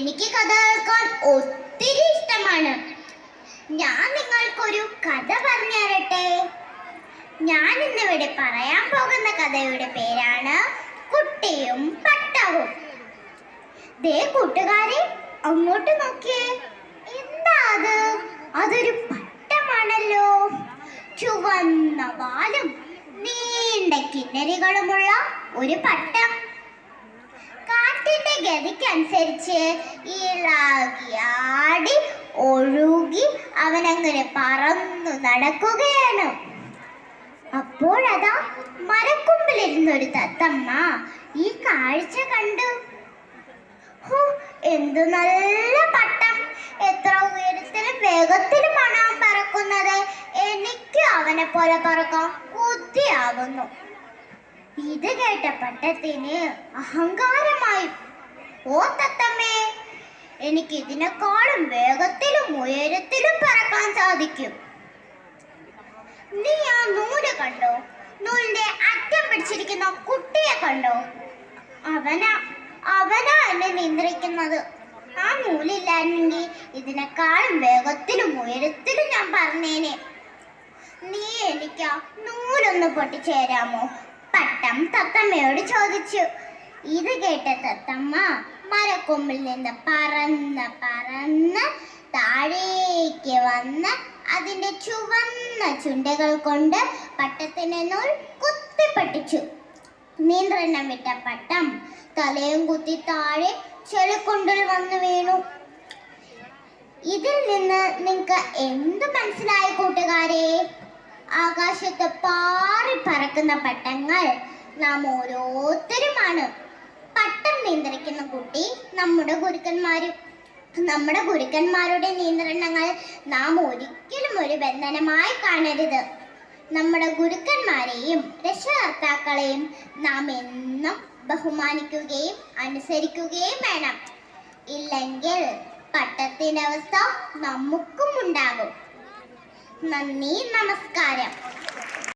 എനിക്ക് കഥ കേൾക്കാൻ ഒത്തിരി ഇഷ്ടമാണ്. ഞാൻ നിങ്ങൾക്കൊരു കഥ പറഞ്ഞു തരട്ടെ. ഞാൻ ഇന്നിവിടെ പറയാൻ പോകുന്ന കഥയുടെ പേരാണ് കുട്ടിയും പട്ടവും. ദേ കൂട്ടുകാരെ, അങ്ങോട്ട് നോക്കിയേ. എന്താ അത്? അതൊരു പട്ടമാണല്ലോ. ചുവന്ന വാലും നീണ്ട കിന്നരികളുമുള്ള ഒരു പട്ടം. കാറ്റിന്റെ ഗതിക്കനുസരിച്ച് ഇളകിയാടി ഒഴുകി അവനങ്ങനെ പറന്നു നടക്കുകയാണ്. അപ്പോഴതാ മരക്കൊമ്പിലിരുന്നൊരു തത്തമ്മ ഈ കാഴ്ച കണ്ടു. എന്തു നല്ല പട്ടം! എത്ര ഉയരത്തിലും വേഗത്തിലുമാണ് അവൻ പറക്കുന്നത്. എനിക്ക് അവനെ പോലെ പറക്കാൻ ബുദ്ധിയാവുന്നു. ഇത് കേട്ട പട്ടത്തിന് അഹങ്കാരമായി. ഓ തത്തമ്മേ, എനിക്ക് ഇതിനേക്കാളും വേഗത്തിലും ഉയരത്തിലും പറക്കാൻ സാധിക്കും. നീ ആ നൂല് കണ്ടോ? നൂലിന്റെ അറ്റം പിടിച്ചിരിക്കുന്ന കുട്ടിയെ കണ്ടോ? അവനാ എന്നെ നിയന്ത്രിക്കുന്നത്. ആ നൂലില്ലായിരുന്നെങ്കിൽ ഇതിനേക്കാളും വേഗത്തിലും ഉയരത്തിലും ഞാൻ പറഞ്ഞേനെ. നീ എനിക്ക് ആ നൂലൊന്ന് പൊട്ടിച്ചേരാമോ? പട്ടം തത്തമ്മയോട് ചോദിച്ചു. ഇത് കേട്ട തത്തമ്മ മരക്കൊമ്പിൽ നിന്ന് പറന്ന് താഴേക്ക് വന്ന് അതിന്റെ ചുവന്ന ചുണ്ടുകൾ കൊണ്ട് പട്ടത്തിന്റെ നൂൽ കുത്തിപ്പൊട്ടിച്ചു. നിയന്ത്രണം വിട്ട പട്ടം തലയും കുത്തി താഴെ ചെളിക്കുണ്ടിൽ വന്നു വീണു. ഇതിൽ നിന്ന് നിങ്ങൾക്ക് എന്ത് മനസ്സിലായി കൂട്ടുകാരെ? ആകാശത്ത് പാറി പറക്കുന്ന പട്ടങ്ങൾ നാം ഓരോരുത്തരുമാണ്. പട്ടം നിയന്ത്രിക്കുന്ന കുട്ടി നമ്മുടെ ഗുരുക്കന്മാരുടെ നിയന്ത്രണങ്ങൾ നാം ഒരിക്കലും ഒരു ബന്ധനമായി കാണരുത്. നമ്മുടെ ഗുരുക്കന്മാരെയും രക്ഷകർത്താക്കളെയും നാം എന്നും ബഹുമാനിക്കുകയും അനുസരിക്കുകയും വേണം. ഇല്ലെങ്കിൽ പട്ടത്തിന്റെ അവസ്ഥ നമുക്കും ഉണ്ടാകും. നന്ദി, നമസ്കാരം.